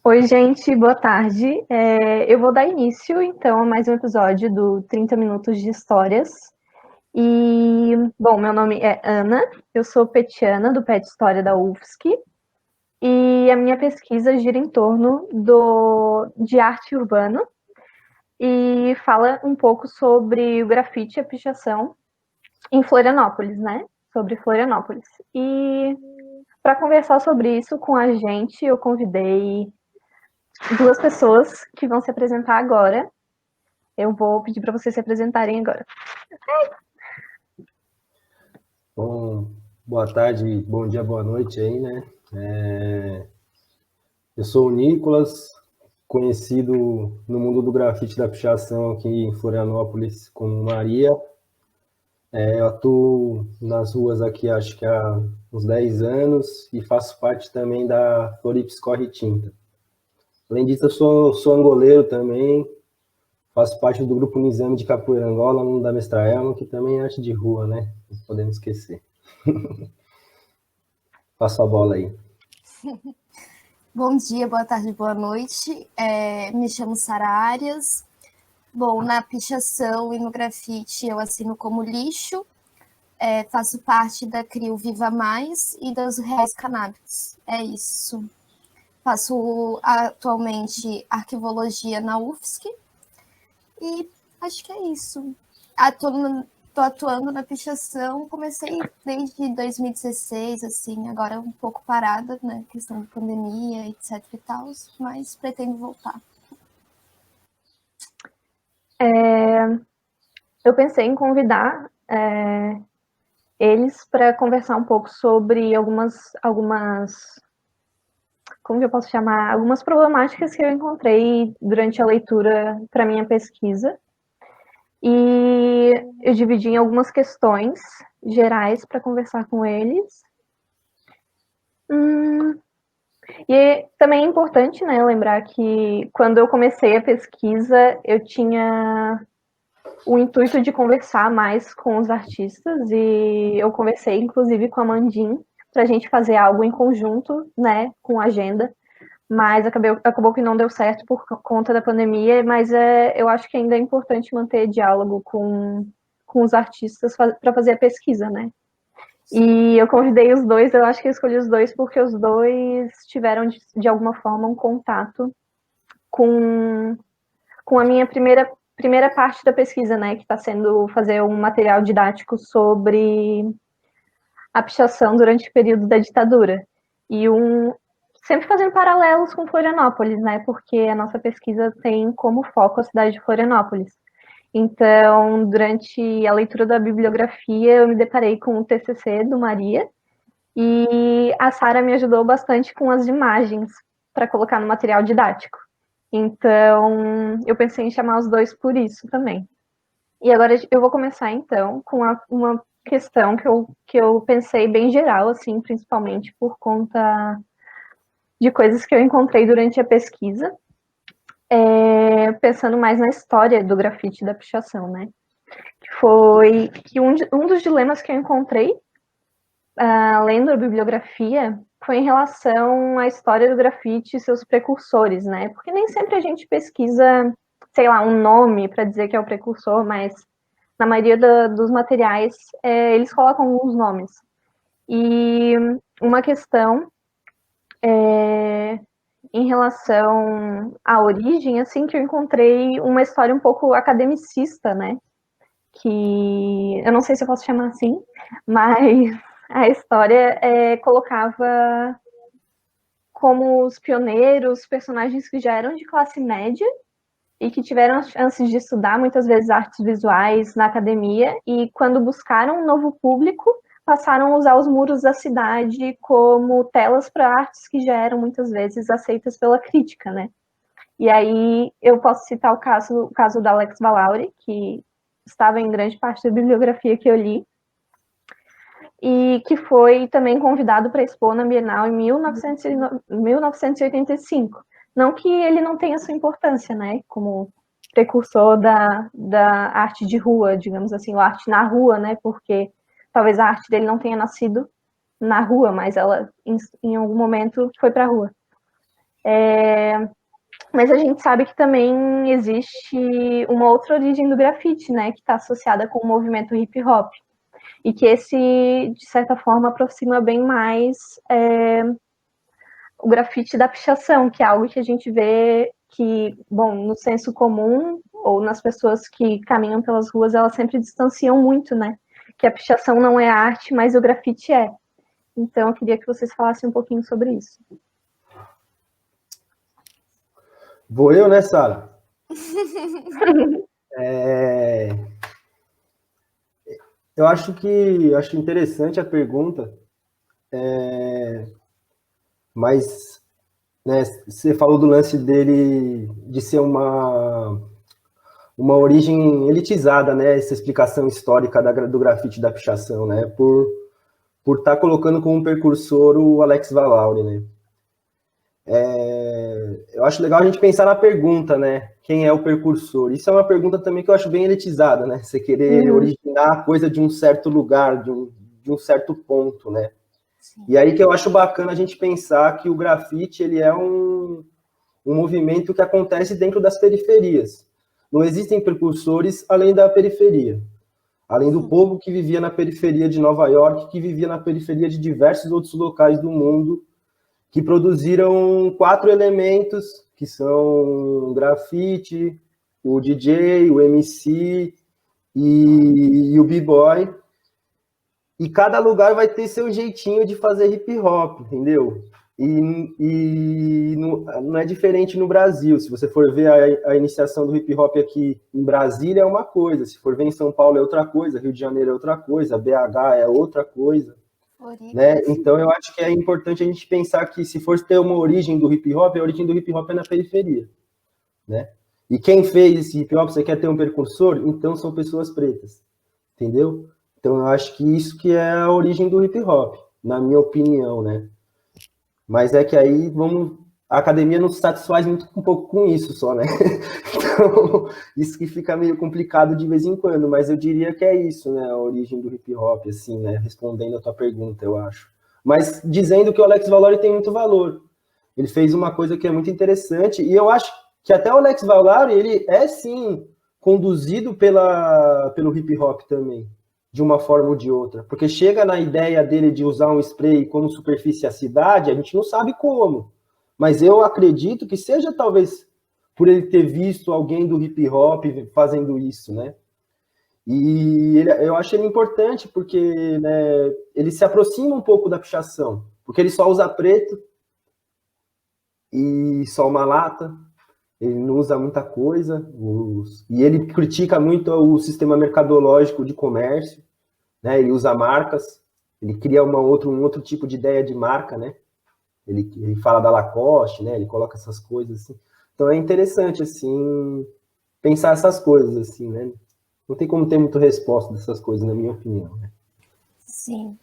Oi, gente, boa tarde. Eu vou dar início, então, a mais um episódio do 30 Minutos de Histórias. Bom, meu nome é Ana, eu sou petiana do PET História da UFSC, e a minha pesquisa gira em torno de arte urbana e fala um pouco sobre o grafite e a pichação em Florianópolis, né? Sobre Florianópolis. E para conversar sobre isso com a gente, eu convidei duas pessoas que vão se apresentar agora. Eu vou pedir para vocês se apresentarem agora. Bom, boa tarde, bom dia, boa noite aí, né? Eu sou o Nicolas, conhecido no mundo do grafite da pichação aqui em Florianópolis como Maria. Eu atuo nas ruas aqui acho que há uns 10 anos e faço parte também da Florips Corre Tinta. Além disso, eu sou angoleiro também, faço parte do grupo Nizame de Capoeira Angola, aluno da Mestra Elma, que também é arte de rua, né? Não podemos esquecer. Passa a bola aí. Bom dia, boa tarde, boa noite. Me chamo Sara Arias. Bom, na pichação e no grafite eu assino como lixo. Faço parte da CRIO Viva Mais e das Reais Cannabis. É isso. Faço atualmente arquivologia na UFSC e acho que é isso. Estou atuando na pichação, comecei desde 2016, assim, agora um pouco parada, né, questão de pandemia, etc e tal, mas pretendo voltar. Eu pensei em convidar eles para conversar um pouco sobre algumas, como que eu posso chamar? Algumas problemáticas que eu encontrei durante a leitura para minha pesquisa. E eu dividi em algumas questões gerais para conversar com eles. E também é importante, né, lembrar que quando eu comecei a pesquisa, eu tinha o intuito de conversar mais com os artistas e eu conversei, inclusive, com a Mandim para a gente fazer algo em conjunto, né, com a agenda, mas acabou que não deu certo por conta da pandemia, mas eu acho que ainda é importante manter diálogo com os artistas para fazer a pesquisa, né? E eu convidei os dois, eu acho que eu escolhi os dois porque os dois tiveram, de alguma forma, um contato com a minha primeira parte da pesquisa, né, que está sendo fazer um material didático sobre a pichação durante o período da ditadura. E sempre fazendo paralelos com Florianópolis, né, porque a nossa pesquisa tem como foco a cidade de Florianópolis. Então, durante a leitura da bibliografia, eu me deparei com o TCC do Maria, e a Sara me ajudou bastante com as imagens para colocar no material didático. Então, eu pensei em chamar os dois por isso também. E agora eu vou começar, então, com uma questão que eu pensei bem geral, assim, principalmente por conta de coisas que eu encontrei durante a pesquisa, pensando mais na história do grafite e da pichação, né? Que foi que um dos dilemas que eu encontrei, lendo a bibliografia, foi em relação à história do grafite e seus precursores, né? Porque nem sempre a gente pesquisa, sei lá, um nome para dizer que é o precursor, mas na maioria dos materiais eles colocam alguns nomes. E uma questão em relação à origem, assim, que eu encontrei uma história um pouco academicista, né? Que eu não sei se eu posso chamar assim, mas a história colocava como os pioneiros personagens que já eram de classe média e que tiveram as chances de estudar muitas vezes artes visuais na academia e quando buscaram um novo público, passaram a usar os muros da cidade como telas para artes que já eram muitas vezes aceitas pela crítica, né? E aí eu posso citar o caso da Alex Valauri, que estava em grande parte da bibliografia que eu li, e que foi também convidado para expor na Bienal em 1985. Não que ele não tenha sua importância, né, como precursor da arte de rua, digamos assim, ou arte na rua, né, porque talvez a arte dele não tenha nascido na rua, mas ela, em algum momento, foi para a rua. Mas a gente sabe que também existe uma outra origem do grafite, né, que está associada com o movimento hip hop, e que esse, de certa forma, aproxima bem mais o grafite da pichação, que é algo que a gente vê que, bom, no senso comum, ou nas pessoas que caminham pelas ruas, elas sempre distanciam muito, né, que a pichação não é arte, mas o grafite é. Então, eu queria que vocês falassem um pouquinho sobre isso. Vou eu, né, Sara? Eu acho interessante a pergunta, mas, né, você falou do lance dele de ser uma origem elitizada, né, essa explicação histórica do grafite da pichação, né, por estar colocando como precursor o Alex Valauri, né. Eu acho legal a gente pensar na pergunta, né? Quem é o precursor? Isso é uma pergunta também que eu acho bem elitizada, né? Você querer originar a coisa de um certo lugar, de um certo ponto, né? Sim. E aí que eu acho bacana a gente pensar que o grafite, ele é um movimento que acontece dentro das periferias. Não existem precursores além da periferia. Além do povo que vivia na periferia de Nova York, que vivia na periferia de diversos outros locais do mundo, que produziram 4 elementos, que são o grafite, o DJ, o MC e o B-boy. E cada lugar vai ter seu jeitinho de fazer hip hop, entendeu? E não é diferente no Brasil. Se você for ver a iniciação do hip hop aqui em Brasília é uma coisa, se for ver em São Paulo é outra coisa, Rio de Janeiro é outra coisa, BH é outra coisa. Né? Então eu acho que é importante a gente pensar que se for ter uma origem do hip hop, a origem do hip hop é na periferia, né? E quem fez esse hip hop, você quer ter um precursor? Então são pessoas pretas, entendeu? Então eu acho que isso que é a origem do hip hop, na minha opinião, né? Mas é que aí a academia não se satisfaz muito um pouco com isso só, né? Então, isso que fica meio complicado de vez em quando, mas eu diria que é isso, né? A origem do hip hop, assim, né? Respondendo a tua pergunta, eu acho. Mas dizendo que o Alex Valauri tem muito valor. Ele fez uma coisa que é muito interessante, e eu acho que até o Alex Valauri, ele é, sim, conduzido pelo hip hop também, de uma forma ou de outra. Porque chega na ideia dele de usar um spray como superfície à cidade, a gente não sabe como. Mas eu acredito que seja talvez por ele ter visto alguém do hip hop fazendo isso, né? E eu acho ele importante porque, né, ele se aproxima um pouco da pichação, porque ele só usa preto e só uma lata, ele não usa muita coisa, e ele critica muito o sistema mercadológico de comércio, né? Ele usa marcas, ele cria um outro tipo de ideia de marca, né? Ele fala da Lacoste, né? Ele coloca essas coisas assim. Então é interessante, assim, pensar essas coisas, assim, né? Não tem como ter muita resposta dessas coisas, na minha opinião, né? Sim.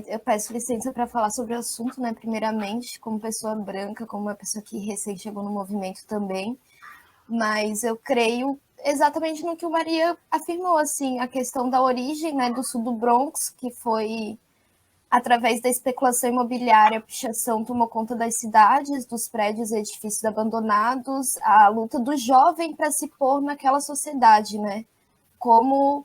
Eu peço licença para falar sobre o assunto, né? Primeiramente, como pessoa branca, como uma pessoa que recém chegou no movimento também. Mas eu creio exatamente no que o Maria afirmou, assim, a questão da origem, né, do sul do Bronx, que foi através da especulação imobiliária, a pichação tomou conta das cidades, dos prédios e edifícios abandonados, a luta do jovem para se pôr naquela sociedade, né? Como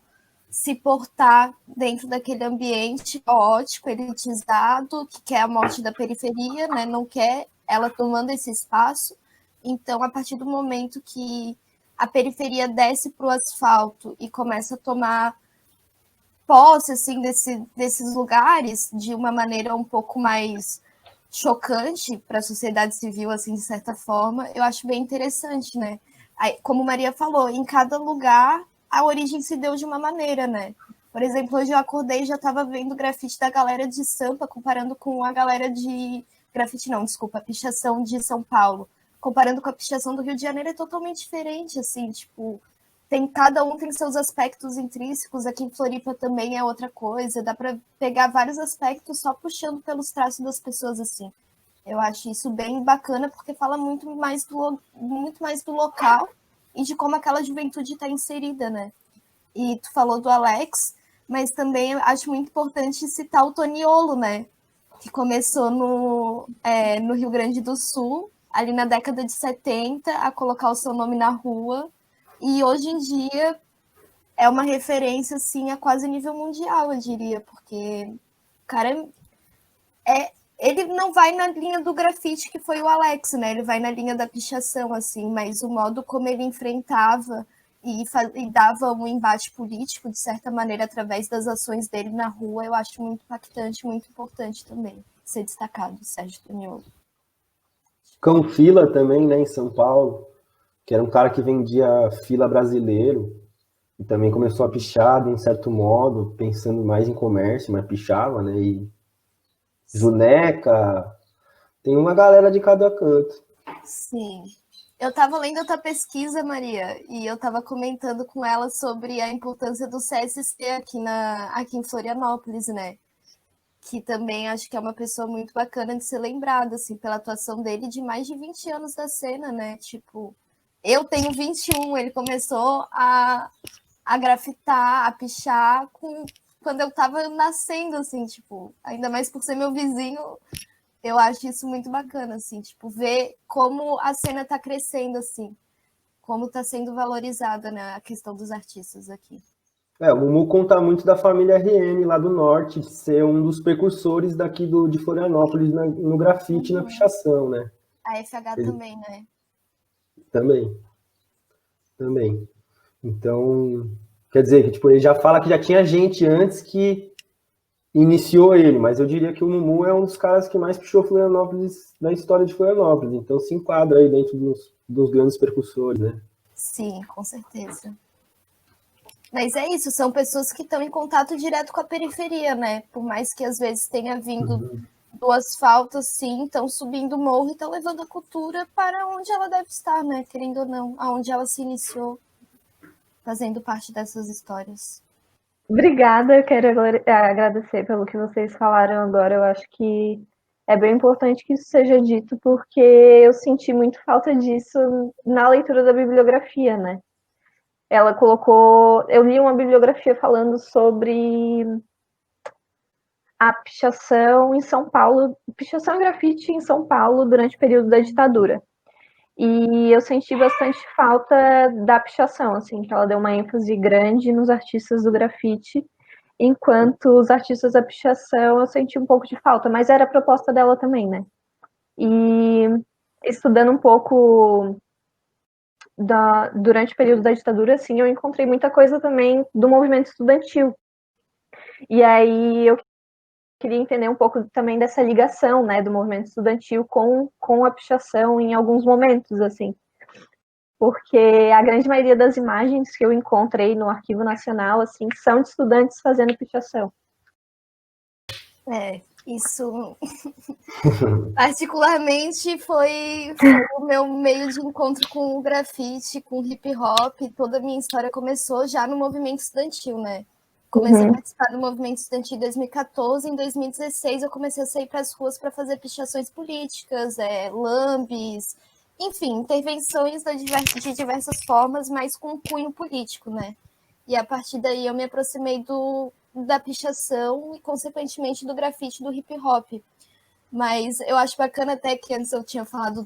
se portar dentro daquele ambiente caótico, elitizado, que quer a morte da periferia, né? Não quer ela tomando esse espaço. Então, a partir do momento que a periferia desce para o asfalto e começa a tomar posse assim, desses lugares de uma maneira um pouco mais chocante para a sociedade civil, assim, de certa forma, eu acho bem interessante, né? Aí, como Maria falou, em cada lugar a origem se deu de uma maneira, né? Por exemplo, hoje eu acordei e já estava vendo o grafite da galera de Sampa comparando com a galera de... Grafite não, desculpa, a pichação de São Paulo. Comparando com a pichação do Rio de Janeiro é totalmente diferente, assim, tipo... Cada um tem seus aspectos intrínsecos, aqui em Floripa também é outra coisa, dá para pegar vários aspectos só puxando pelos traços das pessoas, assim. Eu acho isso bem bacana, porque fala muito mais do local e de como aquela juventude está inserida, né? E tu falou do Alex, mas também eu acho muito importante citar o Toniolo, né? Que começou no Rio Grande do Sul, ali na década de 70 a colocar o seu nome na rua, e hoje em dia é uma referência assim a quase nível mundial, eu diria, porque o cara ele não vai na linha do grafite que foi o Alex, né? Ele vai na linha da pichação, assim, mas o modo como ele enfrentava e dava um embate político, de certa maneira, através das ações dele na rua, eu acho muito impactante, muito importante também ser destacado, Sérgio Toniolo. Cão Fila também, né, em São Paulo, que era um cara que vendia fila brasileiro e também começou a pichar de um certo modo, pensando mais em comércio, mas pichava, né, e Juneca, tem uma galera de cada canto. Sim. Eu estava lendo a tua pesquisa, Maria, e eu estava comentando com ela sobre a importância do CSC aqui em Florianópolis, né? Que também acho que é uma pessoa muito bacana de ser lembrada, assim, pela atuação dele de mais de 20 anos da cena, né? Tipo, eu tenho 21, ele começou a grafitar, a pichar quando eu estava nascendo, assim, tipo, ainda mais por ser meu vizinho, eu acho isso muito bacana, assim, tipo, ver como a cena está crescendo, assim, como está sendo valorizada, né, a questão dos artistas aqui. O Mumu conta muito da família RM lá do norte, de ser um dos precursores daqui de Florianópolis no grafite e na pichação, né? A FH também, né? Também. Então, quer dizer que tipo, ele já fala que já tinha gente antes que iniciou ele, mas eu diria que o Mumu é um dos caras que mais pichou Florianópolis na história de Florianópolis, então se enquadra aí dentro dos grandes percussores, né? Sim, com certeza. Mas é isso, são pessoas que estão em contato direto com a periferia, né? Por mais que às vezes tenha vindo do asfalto, sim, estão subindo o morro e estão levando a cultura para onde ela deve estar, né? Querendo ou não, aonde ela se iniciou, fazendo parte dessas histórias. Obrigada, eu quero agradecer pelo que vocês falaram agora. Eu acho que é bem importante que isso seja dito, porque eu senti muito falta disso na leitura da bibliografia, né? Ela colocou. Eu li uma bibliografia falando sobre a pichação em São Paulo, pichação e grafite em São Paulo durante o período da ditadura. E eu senti bastante falta da pichação, assim, que ela deu uma ênfase grande nos artistas do grafite, enquanto os artistas da pichação eu senti um pouco de falta, mas era a proposta dela também, né? E estudando um pouco durante o período da ditadura, assim, eu encontrei muita coisa também do movimento estudantil. E aí eu queria entender um pouco também dessa ligação, né, do movimento estudantil com a pichação em alguns momentos, assim. Porque a grande maioria das imagens que eu encontrei no Arquivo Nacional, assim, são de estudantes fazendo pichação. Isso particularmente foi o meu meio de encontro com o grafite, com o hip hop. Toda a minha história começou já no movimento estudantil, né? Comecei a participar do movimento estudantil em 2014, em 2016 eu comecei a sair para as ruas para fazer pichações políticas, lambes, enfim, intervenções de diversas formas, mas com cunho político, né? E a partir daí eu me aproximei da pichação e, consequentemente, do grafite, do hip hop. Mas eu acho bacana até que antes eu tinha falado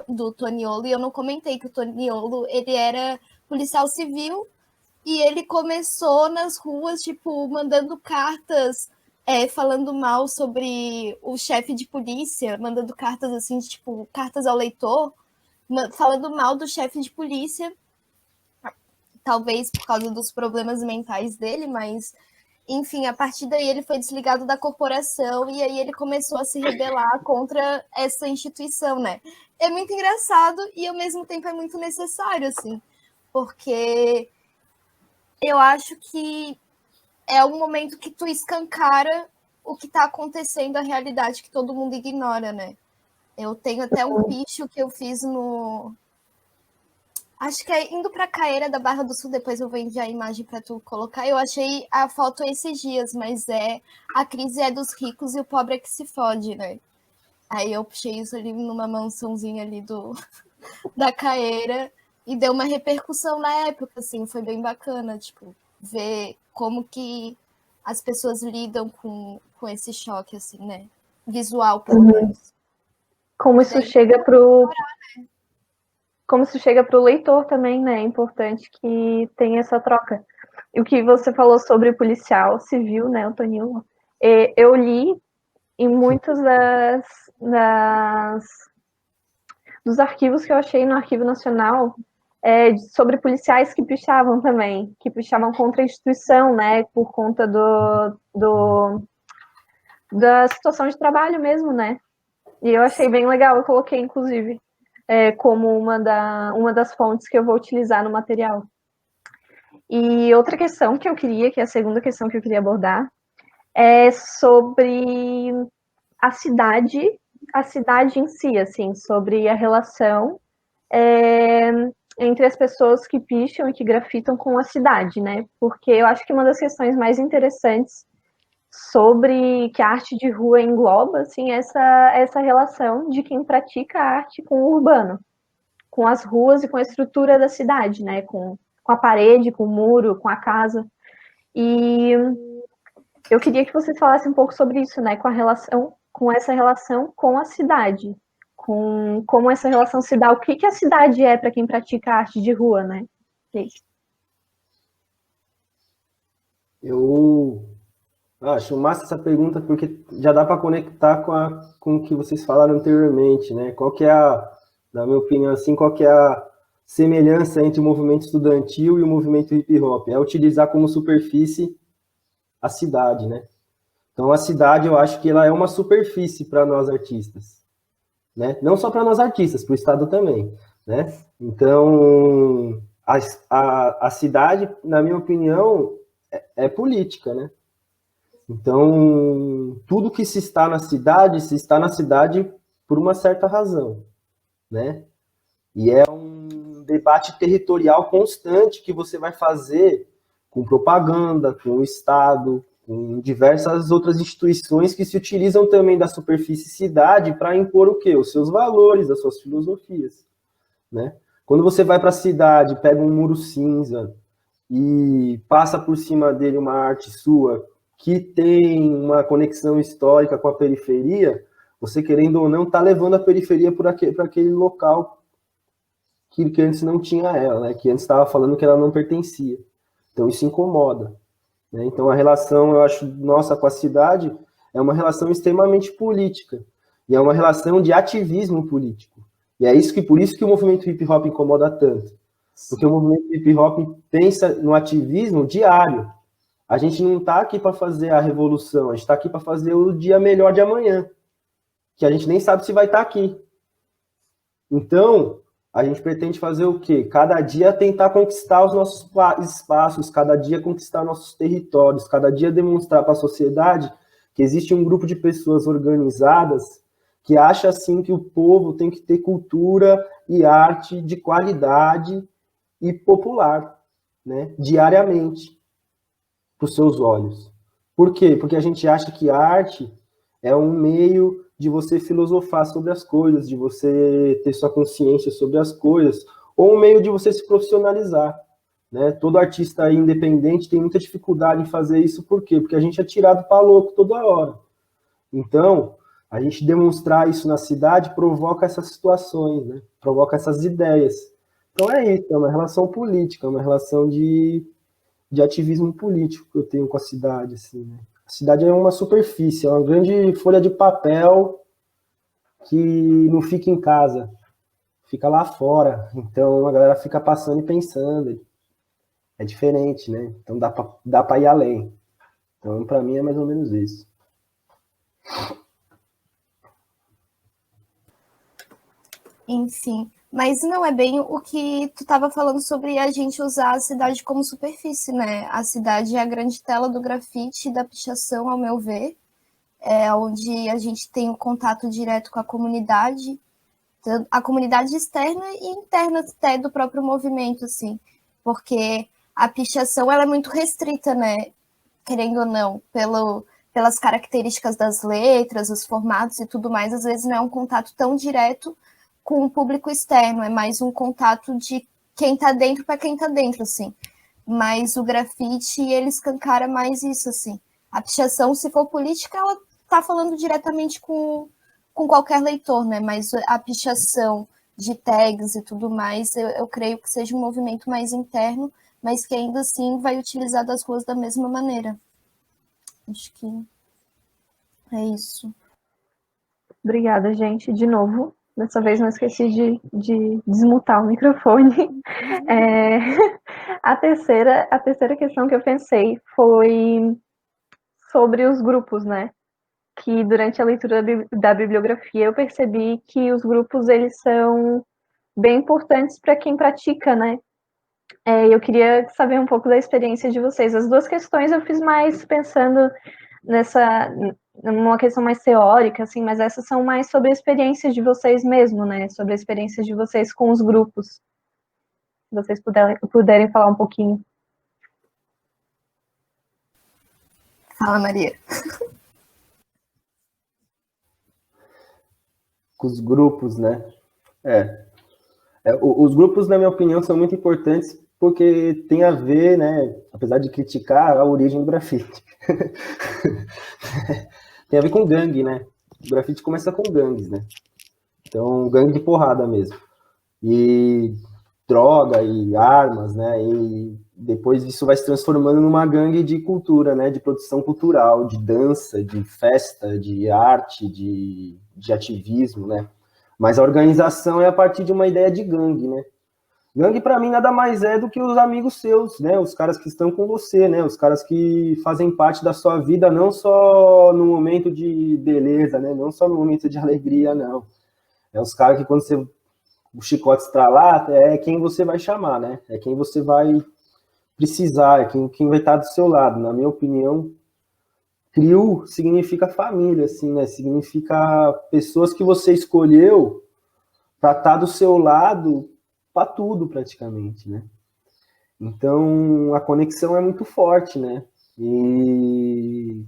do Toniolo e eu não comentei que o Toniolo, ele era policial civil e ele começou nas ruas, tipo, mandando cartas, falando mal sobre o chefe de polícia, mandando cartas assim, tipo, cartas ao leitor, falando mal do chefe de polícia, talvez por causa dos problemas mentais dele, mas enfim, a partir daí ele foi desligado da corporação e aí ele começou a se rebelar contra essa instituição, né? É muito engraçado e ao mesmo tempo é muito necessário, assim, porque eu acho que é um momento que tu escancara o que está acontecendo, a realidade que todo mundo ignora, né? Eu tenho até um picho que eu fiz no... Acho que é indo para Caeira da Barra do Sul, depois eu vou enviar a imagem para tu colocar. Eu achei a foto esses dias, mas a crise é dos ricos e o pobre é que se fode, né? Aí eu puxei isso ali numa mansãozinha ali da Caeira e deu uma repercussão na época, assim, foi bem bacana, tipo, ver como que as pessoas lidam com esse choque, assim, né? Visual, pelo menos. como isso chega pro como isso chega para o leitor também, né? É importante que tenha essa troca. E o que você falou sobre o policial civil, né, o Toninho? Eu li em muitos dos arquivos que eu achei no Arquivo Nacional sobre policiais que pichavam também, que pichavam contra a instituição, né, por conta da situação de trabalho mesmo, né? E eu achei bem legal, eu coloquei, inclusive, como uma das fontes que eu vou utilizar no material. E outra questão que é a segunda questão que eu queria abordar, é sobre a cidade em si, assim, sobre a relação entre as pessoas que picham e que grafitam com a cidade, né? Porque eu acho que uma das questões mais interessantes sobre que a arte de rua engloba, assim, essa relação de quem pratica a arte com o urbano, com as ruas e com a estrutura da cidade, né? Com a parede, com o muro, com a casa. E eu queria que vocês falassem um pouco sobre isso, né? Com essa relação com a cidade, com como essa relação se dá, o que a cidade é para quem pratica arte de rua, né? Eu acho massa essa pergunta porque já dá para conectar com o que vocês falaram anteriormente, né? Qual que é na minha opinião, assim, qual que é a semelhança entre o movimento estudantil e o movimento hip hop? É utilizar como superfície a cidade, né? Então a cidade, eu acho que ela é uma superfície para nós artistas, né? Não só para nós artistas, para o Estado também, né? Então a cidade, na minha opinião, é política, né? Então, tudo que se está na cidade por uma certa razão, né? E é um debate territorial constante que você vai fazer com propaganda, com o Estado, com diversas outras instituições que se utilizam também da superfície cidade para impor o quê? Os seus valores, as suas filosofias, né? Quando você vai para a cidade, pega um muro cinza e passa por cima dele uma arte sua que tem uma conexão histórica com a periferia, você, querendo ou não, está levando a periferia para aquele local que antes não tinha ela, né? Que antes estava falando que ela não pertencia. Então isso incomoda, né? Então a relação, eu acho, nossa com a cidade é uma relação extremamente política e é uma relação de ativismo político. E é por isso que o movimento hip hop incomoda tanto, porque o movimento hip hop pensa no ativismo diário. A gente não está aqui para fazer a revolução, a gente está aqui para fazer o dia melhor de amanhã, que a gente nem sabe se vai estar aqui. Então, a gente pretende fazer o quê? Cada dia tentar conquistar os nossos espaços, cada dia conquistar nossos territórios, cada dia demonstrar para a sociedade que existe um grupo de pessoas organizadas que acha assim que o povo tem que ter cultura e arte de qualidade e popular, né? Diariamente, para os seus olhos. Por quê? Porque a gente acha que a arte é um meio de você filosofar sobre as coisas, de você ter sua consciência sobre as coisas, ou um meio de você se profissionalizar, né? Todo artista independente tem muita dificuldade em fazer isso, por quê? Porque a gente é tirado para louco toda hora. Então, a gente demonstrar isso na cidade provoca essas situações, né? Provoca essas ideias. Então é isso, é uma relação política, é uma relação de ativismo político que eu tenho com a cidade, assim, né? A cidade é uma superfície, é uma grande folha de papel que não fica em casa, fica lá fora. Então a galera fica passando e pensando. É diferente, né? Então dá para ir além. Então, para mim, é mais ou menos isso. Enfim, mas não é bem o que tu estava falando sobre a gente usar a cidade como superfície, né? A cidade é a grande tela do grafite e da pichação, ao meu ver, onde a gente tem um contato direto com a comunidade externa e interna até do próprio movimento, assim, porque a pichação ela é muito restrita, né? Querendo ou não, pelas características das letras, os formatos e tudo mais, às vezes não é um contato tão direto com o público externo, é mais um contato de quem tá dentro para quem tá dentro, assim. Mas o grafite, ele escancara mais isso, assim. A pichação, se for política, ela tá falando diretamente com com qualquer leitor, né? Mas a pichação de tags e tudo mais, eu creio que seja um movimento mais interno, mas que ainda assim vai utilizar das ruas da mesma maneira. Acho que é isso. Obrigada, gente, de novo. Dessa vez não esqueci de desmutar o microfone. A terceira questão que eu pensei foi sobre os grupos, né? Que durante a leitura da bibliografia eu percebi que os grupos, eles são bem importantes para quem pratica, né? Eu queria saber um pouco da experiência de vocês. As duas questões eu fiz mais pensando numa questão mais teórica, assim, mas essas são mais sobre a experiência de vocês mesmo, né? Sobre a experiência de vocês com os grupos. Se vocês puderem falar um pouquinho. Fala, Maria. Com os grupos, né? Os grupos, na minha opinião, são muito importantes porque tem a ver, né? Apesar de criticar a origem do grafite. Tem a ver com gangue, né? O grafite começa com gangues, né? Então, gangue de porrada mesmo. E droga e armas, né? E depois isso vai se transformando numa gangue de cultura, né? De produção cultural, de dança, de festa, de arte, de ativismo, né? Mas a organização é a partir de uma ideia de gangue, né? Gangue, para mim, nada mais é do que os amigos seus, né? Os caras que estão com você, né? Os caras que fazem parte da sua vida, não só no momento de beleza, né? Não só no momento de alegria, não. É os caras que, quando o chicote estralar, é quem você vai chamar, né? É quem você vai precisar, é quem vai estar do seu lado. Na minha opinião, CRIO significa família, assim, né? Significa pessoas que você escolheu para estar do seu lado para tudo, praticamente, né? Então, a conexão é muito forte, né? E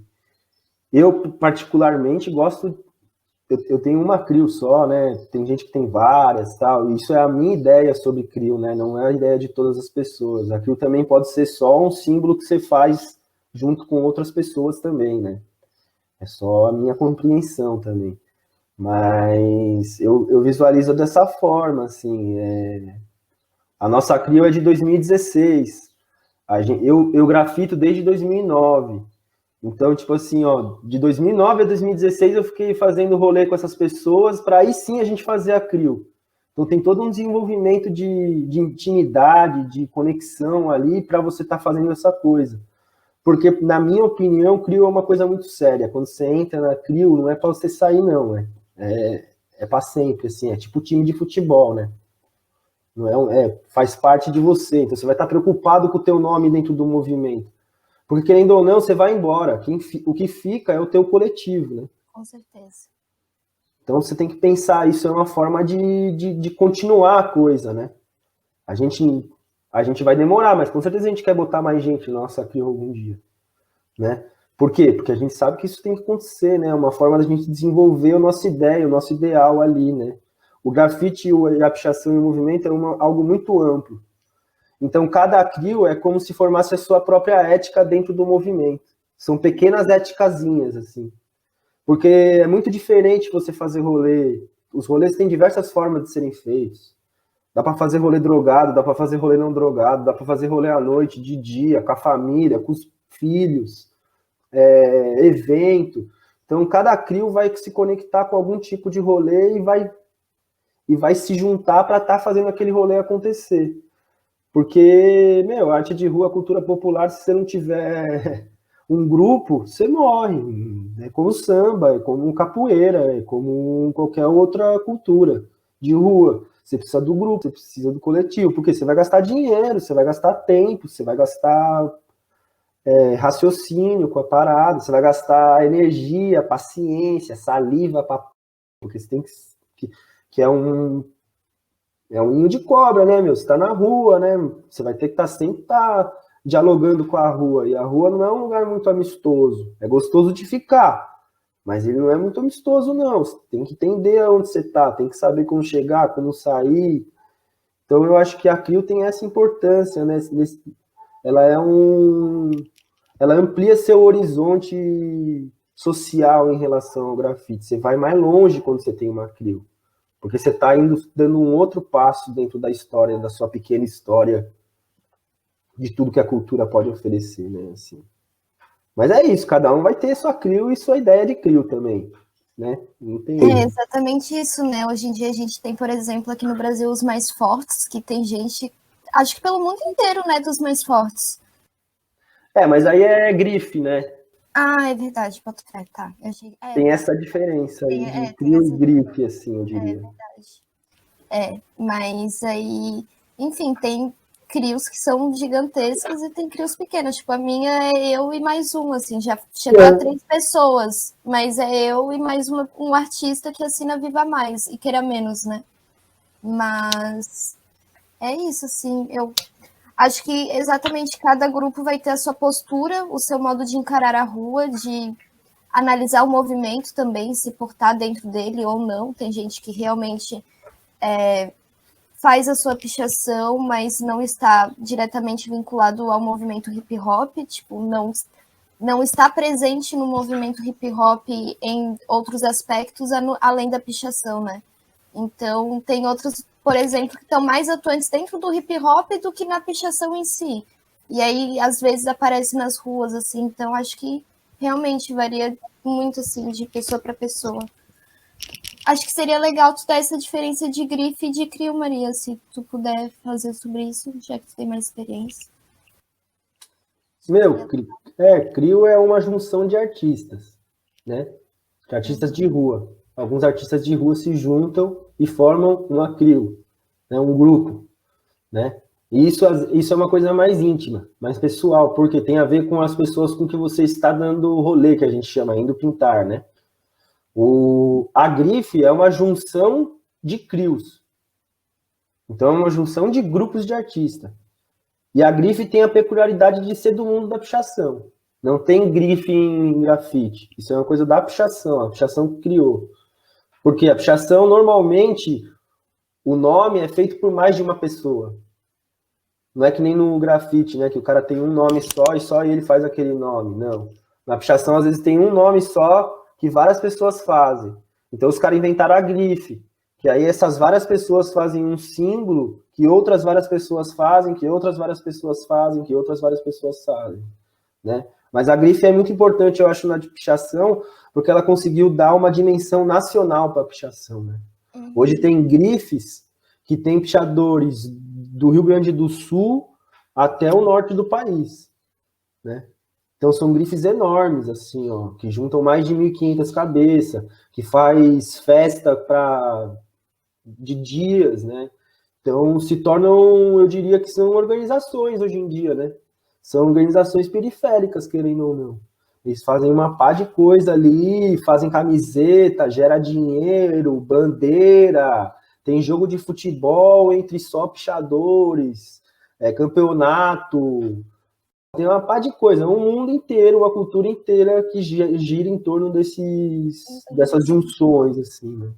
eu, particularmente, gosto... Eu tenho uma CRIO só, né? Tem gente que tem várias, tal. E isso é a minha ideia sobre CRIO, né? Não é a ideia de todas as pessoas. A CRIO também pode ser só um símbolo que você faz junto com outras pessoas também, né? É só a minha compreensão também. Mas eu visualizo dessa forma, assim. A nossa CRIO é de 2016. Eu grafito desde 2009. Então, tipo assim, ó, de 2009 a 2016 eu fiquei fazendo rolê com essas pessoas para aí sim a gente fazer a CRIO. Então tem todo um desenvolvimento de intimidade, de conexão ali para você estar fazendo essa coisa. Porque, na minha opinião, CRIO é uma coisa muito séria. Quando você entra na CRIO, não é para você sair, não. É para sempre, assim. É tipo time de futebol, né? Não faz parte de você. Então você vai estar preocupado com o teu nome dentro do movimento. Porque, querendo ou não, você vai embora. O que fica é o teu coletivo, né? Com certeza. Então, você tem que pensar, isso é uma forma de continuar a coisa, né? A gente vai demorar, mas com certeza a gente quer botar mais gente na nossa CRIO algum dia, né? Por quê? Porque a gente sabe que isso tem que acontecer, né? Uma forma da gente desenvolver a nossa ideia, o nosso ideal ali, né? O grafite e a pichação e o movimento é algo muito amplo. Então, cada CRIO é como se formasse a sua própria ética dentro do movimento. São pequenas éticazinhas, assim. Porque é muito diferente você fazer rolê. Os rolês têm diversas formas de serem feitos. Dá para fazer rolê drogado, dá para fazer rolê não drogado, dá para fazer rolê à noite, de dia, com a família, com os filhos, evento. Então, cada CRIO vai se conectar com algum tipo de rolê e vai se juntar para estar fazendo aquele rolê acontecer. Porque, arte de rua, cultura popular, se você não tiver um grupo, você morre. É como samba, é como capoeira, é como qualquer outra cultura de rua. Você precisa do grupo, você precisa do coletivo, porque você vai gastar dinheiro, você vai gastar tempo, você vai gastar raciocínio com a parada, você vai gastar energia, paciência, saliva, porque você tem que é um ninho de cobra, né, meu? Você tá na rua, né? Você vai ter que sempre estar dialogando com a rua. E a rua não é um lugar muito amistoso. É gostoso de ficar, mas ele não é muito amistoso, não. Você tem que entender onde você tá, tem que saber como chegar, como sair. Então, eu acho que a CRIO tem essa importância, né? Ela amplia seu horizonte social em relação ao grafite. Você vai mais longe quando você tem uma CRIO. Porque você está dando um outro passo dentro da história, da sua pequena história, de tudo que a cultura pode oferecer, né? Assim. Mas é isso, cada um vai ter sua CRIO e sua ideia de CRIO também, né? Não tem... É exatamente isso, né? Hoje em dia a gente tem, por exemplo, aqui no Brasil os mais fortes, que tem gente, acho que pelo mundo inteiro, né, dos mais fortes. Mas aí é grife, né? Ah, é verdade, pode crer, tá. Eu achei... Tem essa diferença aí de CRIO e grife, assim, eu diria. É verdade. Mas aí, enfim, tem crios que são gigantescos e tem crios pequenos. Tipo, a minha é eu e mais um, assim, já chegou a 3 pessoas, mas é eu e mais um artista que assina Viva Mais e Queira Menos, né? Mas é isso, assim, eu acho que exatamente cada grupo vai ter a sua postura, o seu modo de encarar a rua, de analisar o movimento também, se portar dentro dele ou não. Tem gente que realmente faz a sua pichação, mas não está diretamente vinculado ao movimento hip hop, tipo, não está presente no movimento hip hop em outros aspectos além da pichação, né? Então, tem outros, por exemplo, que estão mais atuantes dentro do hip hop do que na pichação em si. E aí, às vezes, aparece nas ruas, assim. Então, acho que realmente varia muito, assim, de pessoa para pessoa. Acho que seria legal tu dar essa diferença de grife e de CRIO, Maria, se tu puder fazer sobre isso, já que tu tem mais experiência. CRIO é uma junção de artistas, né? De artistas de rua. Alguns artistas de rua se juntam e formam uma CRIO, né? Um grupo, né? E isso é uma coisa mais íntima, mais pessoal, porque tem a ver com as pessoas com que você está dando rolê, que a gente chama, indo pintar, né? A grife é uma junção de CRIOs. Então, é uma junção de grupos de artistas. E a grife tem a peculiaridade de ser do mundo da pichação. Não tem grife em grafite. Isso é uma coisa da pichação. A pichação criou. Porque a pichação, normalmente, o nome é feito por mais de uma pessoa. Não é que nem no grafite, né? Que o cara tem um nome só e só ele faz aquele nome. Não. Na pichação, às vezes, tem um nome só que várias pessoas fazem. Então, os caras inventaram a grife, que aí essas várias pessoas fazem um símbolo que outras várias pessoas fazem, que outras várias pessoas fazem, que outras várias pessoas fazem, né? Mas a grife é muito importante, eu acho, na pichação, porque ela conseguiu dar uma dimensão nacional para a pichação, né? Hoje tem grifes que tem pichadores do Rio Grande do Sul até o norte do país, né? Então, são grifes enormes, assim, ó, que juntam mais de 1.500 cabeças, que faz festa de dias, né? Então, se tornam, eu diria que são organizações hoje em dia, né? São organizações periféricas, querendo ou não. Eles fazem uma pá de coisa ali, fazem camiseta, gera dinheiro, bandeira, tem jogo de futebol entre só pichadores, campeonato... Tem uma pá de coisa, um mundo inteiro, uma cultura inteira que gira em torno dessas junções, assim, né?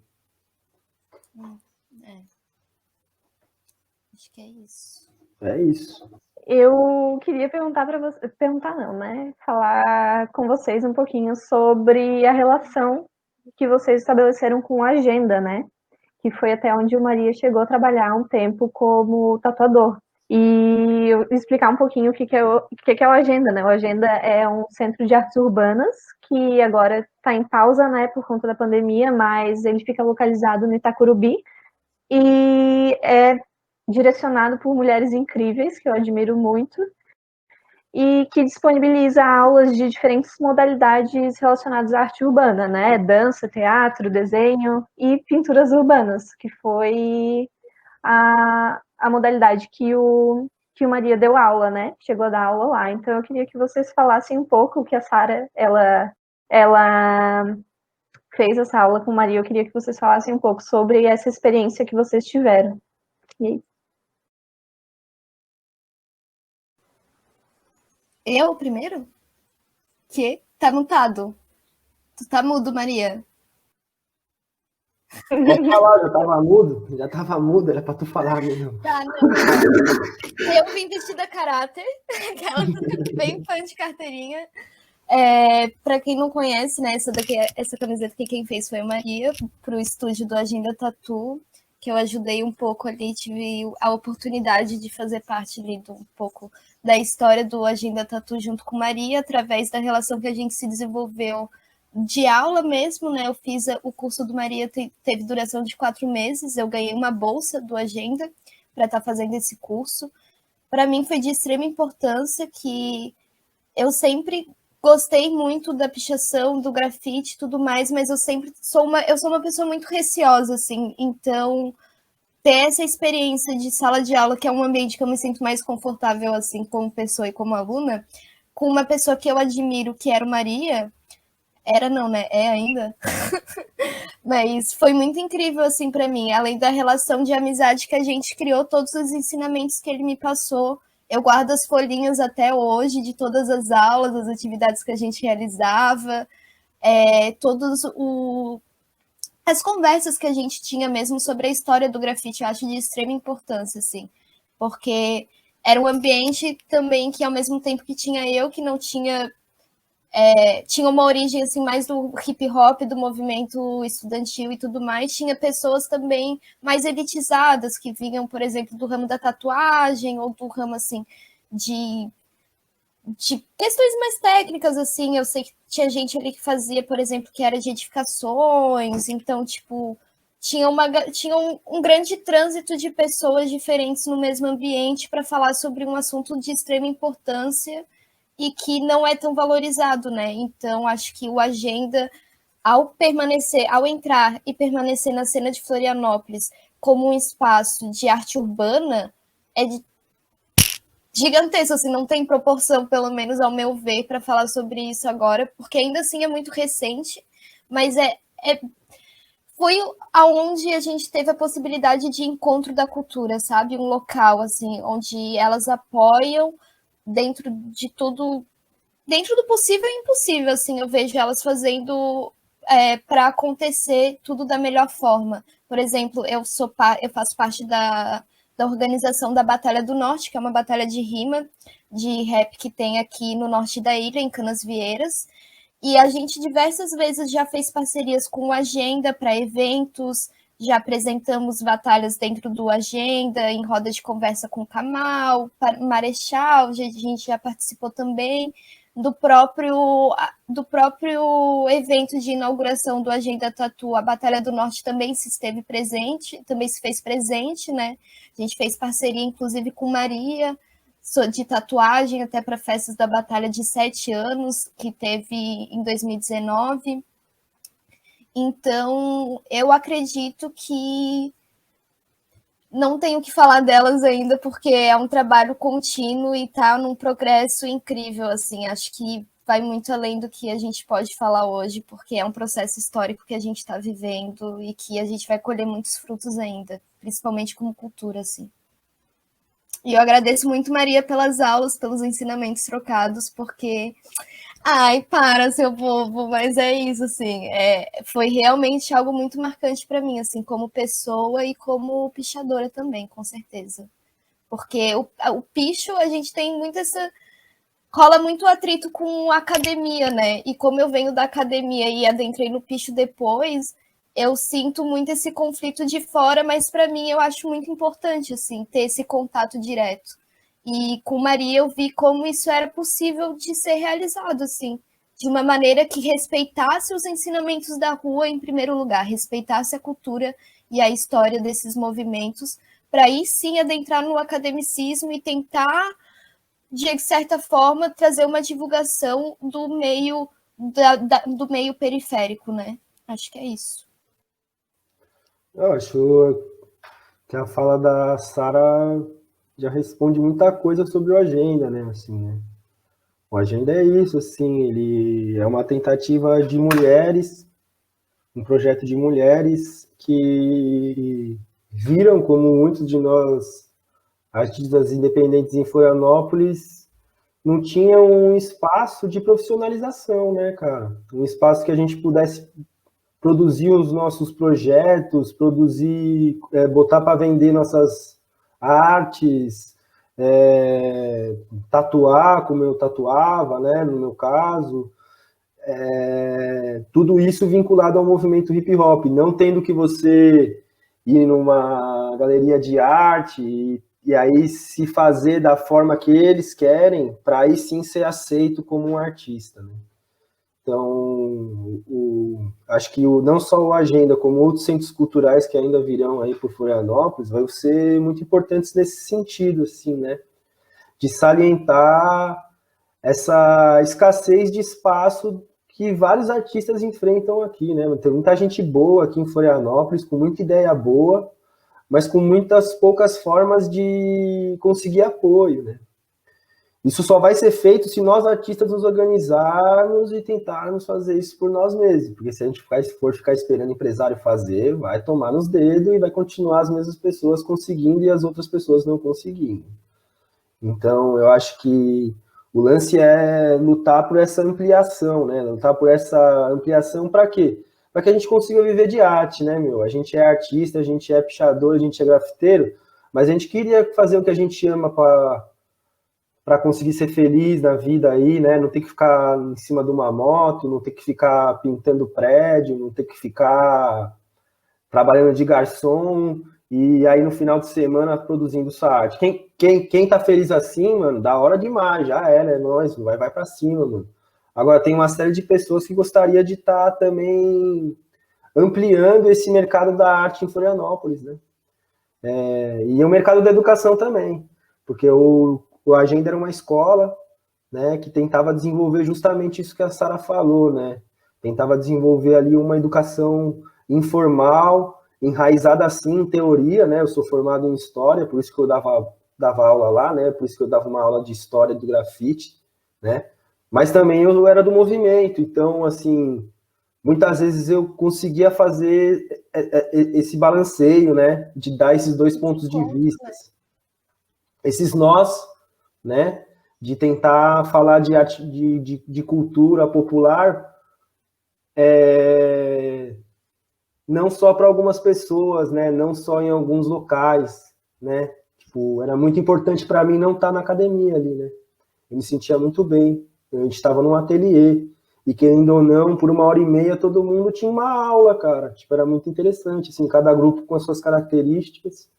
Acho que é isso. É isso. Eu queria perguntar para você, perguntar não, né? Falar com vocês um pouquinho sobre a relação que vocês estabeleceram com a agenda, né? Que foi até onde o Maria chegou a trabalhar um tempo como tatuador. E explicar um pouquinho o que é o Agenda, né? O Agenda é um centro de artes urbanas que agora está em pausa, né, por conta da pandemia, mas ele fica localizado no Itacurubi e é direcionado por mulheres incríveis, que eu admiro muito, e que disponibiliza aulas de diferentes modalidades relacionadas à arte urbana, né? Dança, teatro, desenho e pinturas urbanas, que foi a modalidade que o Maria deu aula, né? Chegou a dar aula lá. Então, eu queria que vocês falassem um pouco o que a Sara, ela fez essa aula com o Maria. Eu queria que vocês falassem um pouco sobre essa experiência que vocês tiveram. E aí? Eu primeiro? Que? Tá mutado. Tu tá mudo, Maria. Pode falar, já tava mudo, era pra tu falar mesmo. Tá, não. Eu vim vestida a caráter, aquela bem fã de carteirinha, Para quem não conhece, né, essa camiseta que quem fez foi a Maria, para o estúdio do Agenda Tatu, que eu ajudei um pouco ali, tive a oportunidade de fazer parte ali um pouco da história do Agenda Tatu junto com Maria, através da relação que a gente se desenvolveu de aula mesmo, né? Eu fiz o curso do Maria, teve duração de 4 meses, eu ganhei uma bolsa do Agenda para estar fazendo esse curso. Para mim foi de extrema importância, que eu sempre gostei muito da pichação, do grafite e tudo mais, mas eu sempre sou uma pessoa muito receosa, assim, então ter essa experiência de sala de aula, que é um ambiente que eu me sinto mais confortável, assim, como pessoa e como aluna, com uma pessoa que eu admiro, que era o Maria, era não, né? É ainda. Mas foi muito incrível, assim, para mim. Além da relação de amizade que a gente criou, todos os ensinamentos que ele me passou. Eu guardo as folhinhas até hoje de todas as aulas, as atividades que a gente realizava, as conversas que a gente tinha mesmo sobre a história do grafite. Eu acho de extrema importância, assim, porque era um ambiente também que, ao mesmo tempo que tinha eu, que não tinha tinha uma origem assim mais do hip hop, do movimento estudantil e tudo mais, tinha pessoas também mais elitizadas que vinham, por exemplo, do ramo da tatuagem ou do ramo assim de questões mais técnicas, assim. Eu sei que tinha gente ali que fazia, por exemplo, que era de edificações, então, tipo, tinha um grande trânsito de pessoas diferentes no mesmo ambiente para falar sobre um assunto de extrema importância e que não é tão valorizado, né? Então, acho que o Agenda, ao entrar e permanecer na cena de Florianópolis como um espaço de arte urbana, é gigantesco, assim, não tem proporção, pelo menos ao meu ver, para falar sobre isso agora, porque ainda assim é muito recente, mas foi aonde a gente teve a possibilidade de encontro da cultura, sabe? Um local, assim, onde elas apoiam dentro de tudo, dentro do possível e impossível, assim, eu vejo elas fazendo para acontecer tudo da melhor forma. Por exemplo, eu faço parte da organização da Batalha do Norte, que é uma batalha de rima, de rap que tem aqui no norte da ilha, em Canasvieiras, e a gente diversas vezes já fez parcerias com Agenda para eventos, já apresentamos batalhas dentro do Agenda, em roda de conversa com Kamal, Marechal, a gente já participou também do próprio evento de inauguração do Agenda Tatu. A Batalha do Norte também se fez presente, né? A gente fez parceria, inclusive, com Maria, de tatuagem, até para festas da Batalha de 7 anos, que teve em 2019. Então, eu acredito que não tenho que falar delas ainda, porque é um trabalho contínuo e está num progresso incrível, assim. Acho que vai muito além do que a gente pode falar hoje, porque é um processo histórico que a gente está vivendo e que a gente vai colher muitos frutos ainda, principalmente como cultura, assim. E eu agradeço muito, Maria, pelas aulas, pelos ensinamentos trocados, porque... Ai, para, seu bobo, mas é isso, assim, foi realmente algo muito marcante para mim, assim, como pessoa e como pichadora também, com certeza. Porque o picho, a gente tem muito rola muito atrito com a academia, né? E como eu venho da academia e adentrei no picho depois, eu sinto muito esse conflito de fora, mas para mim eu acho muito importante, assim, ter esse contato direto. E com Maria eu vi como isso era possível de ser realizado, assim, de uma maneira que respeitasse os ensinamentos da rua em primeiro lugar, respeitasse a cultura e a história desses movimentos, para aí sim adentrar no academicismo e tentar, de certa forma, trazer uma divulgação do meio do meio periférico, né? Acho que é isso. Eu acho que a fala da Sara já responde muita coisa sobre o Agenda, né? Assim, né? O Agenda é isso, assim, ele é uma tentativa de mulheres, um projeto de mulheres que viram, como muitos de nós, artistas independentes em Florianópolis, não tinham um espaço de profissionalização, né, cara? Um espaço que a gente pudesse produzir os nossos projetos, botar para vender nossas artes, tatuar como eu tatuava, né, no meu caso, tudo isso vinculado ao movimento hip hop, não tendo que você ir numa galeria de arte e aí se fazer da forma que eles querem, para aí sim ser aceito como um artista, né? Então, acho que não só o Agenda, como outros centros culturais que ainda virão aí por Florianópolis, vão ser muito importantes nesse sentido, assim, né? De salientar essa escassez de espaço que vários artistas enfrentam aqui, né? Tem muita gente boa aqui em Florianópolis, com muita ideia boa, mas com muitas poucas formas de conseguir apoio, né? Isso só vai ser feito se nós artistas nos organizarmos e tentarmos fazer isso por nós mesmos, porque se a gente for ficar esperando empresário fazer, vai tomar nos dedos e vai continuar as mesmas pessoas conseguindo e as outras pessoas não conseguindo. Então, eu acho que o lance é lutar por essa ampliação, né? Lutar por essa ampliação para quê? Para que a gente consiga viver de arte, né, meu? A gente é artista, a gente é pichador, a gente é grafiteiro, mas a gente queria fazer o que a gente ama para conseguir ser feliz na vida aí, né? Não ter que ficar em cima de uma moto, não ter que ficar pintando prédio, não ter que ficar trabalhando de garçom e aí no final de semana produzindo sua arte. Quem tá feliz assim, mano, da hora demais, já é, né? Nós, vai pra cima, mano. Agora tem uma série de pessoas que gostaria de estar também ampliando esse mercado da arte em Florianópolis, né? E o mercado da educação também, porque o Agenda era uma escola, né, que tentava desenvolver justamente isso que a Sara falou, né? Tentava desenvolver ali uma educação informal, enraizada assim em teoria, né? Eu sou formado em história, por isso que eu dava aula lá, né? Por isso que eu dava uma aula de história do grafite, né? Mas também eu era do movimento, então, assim, muitas vezes eu conseguia fazer esse balanceio, né? De dar esses dois pontos de vista, esses nós, né? De tentar falar de arte, de cultura popular, não só para algumas pessoas, né? Não só em alguns locais, né? Tipo, era muito importante para mim não estar na academia ali, né? Eu me sentia muito bem. A gente estava num ateliê e querendo ou não, por 1h30 todo mundo tinha uma aula, cara. Tipo, era muito interessante, assim, cada grupo com as suas características,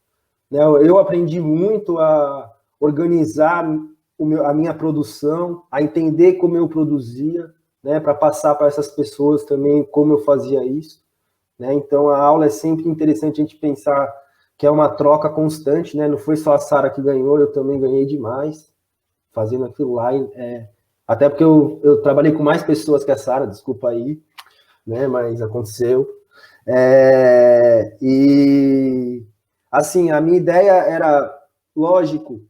né? Eu aprendi muito a organizar a minha produção, a entender como eu produzia, né, para passar para essas pessoas também como eu fazia isso, né? Então a aula é sempre interessante a gente pensar que é uma troca constante, né? Não foi só a Sara que ganhou, eu também ganhei demais fazendo aquilo lá, até porque eu trabalhei com mais pessoas que a Sara, desculpa aí, né? Mas aconteceu. E assim, a minha ideia era, lógico,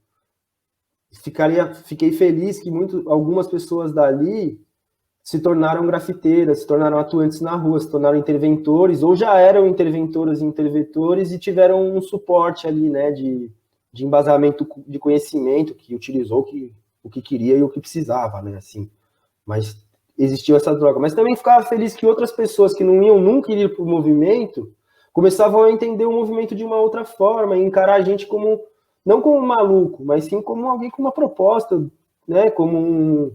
fiquei feliz que algumas pessoas dali se tornaram grafiteiras, se tornaram atuantes na rua, se tornaram interventores, ou já eram interventoras e interventores e tiveram um suporte ali, né, de embasamento de conhecimento, que utilizou o que queria e o que precisava, né, assim. Mas existiu essa droga. Mas também ficava feliz que outras pessoas que não iam nunca ir para o movimento começavam a entender o movimento de uma outra forma e encarar a gente como, não como um maluco, mas sim como alguém com uma proposta, né, como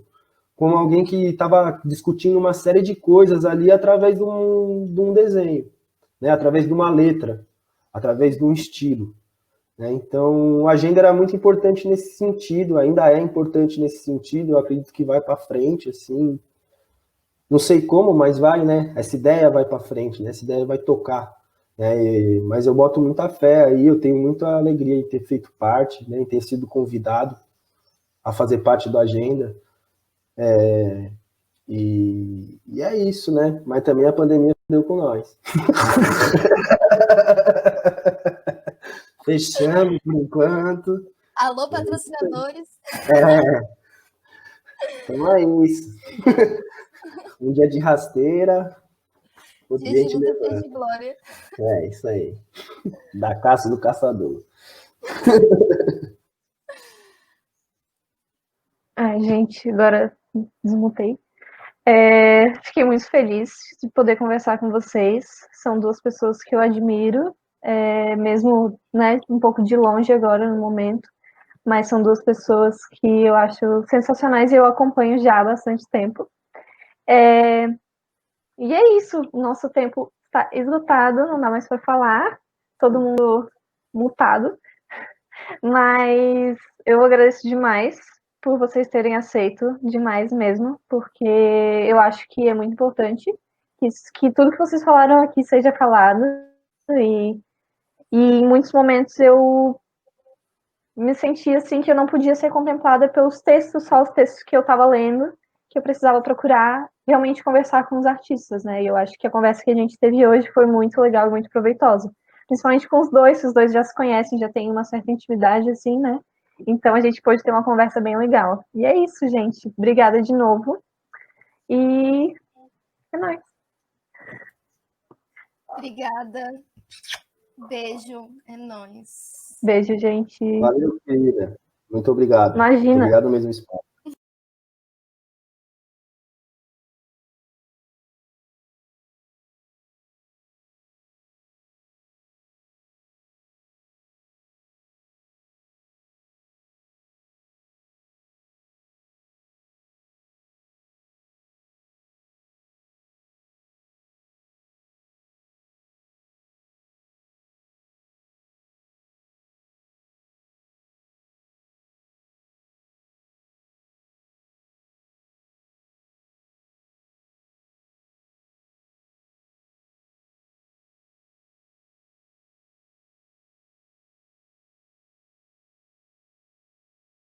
alguém que estava discutindo uma série de coisas ali através de um desenho, né, através de uma letra, através de um estilo. Né? Então, a agenda era muito importante nesse sentido, ainda é importante nesse sentido, eu acredito que vai para frente, assim, não sei como, mas vai, né? Essa ideia vai para frente, né? Essa ideia vai tocar. Né? Mas eu boto muita fé aí, eu tenho muita alegria em ter feito parte, né? Em ter sido convidado a fazer parte da agenda. E é isso, né? Mas também a pandemia deu com nós. Fechamos por enquanto. Alô, patrocinadores. Então é isso. Um dia de rasteira, outro dia de luta, de glória. É isso aí. Da caça do caçador. Ai, gente, agora desmutei. Fiquei muito feliz de poder conversar com vocês. São duas pessoas que eu admiro, mesmo, né, um pouco de longe agora no momento, mas são duas pessoas que eu acho sensacionais e eu acompanho já há bastante tempo. E é isso, o nosso tempo está esgotado, não dá mais para falar, todo mundo mutado, mas eu agradeço demais por vocês terem aceito, demais mesmo, porque eu acho que é muito importante que tudo que vocês falaram aqui seja falado, e em muitos momentos eu me senti assim que eu não podia ser contemplada pelos textos, só os textos que eu estava lendo, que eu precisava procurar realmente conversar com os artistas, né? E eu acho que a conversa que a gente teve hoje foi muito legal e muito proveitosa. Principalmente com os dois já se conhecem, já tem uma certa intimidade, assim, né? Então a gente pôde ter uma conversa bem legal. E é isso, gente. Obrigada de novo. E é nóis. Obrigada. Beijo, é nóis. Beijo, gente. Valeu, querida. Muito obrigado. Imagina. Obrigado mesmo, Espaço.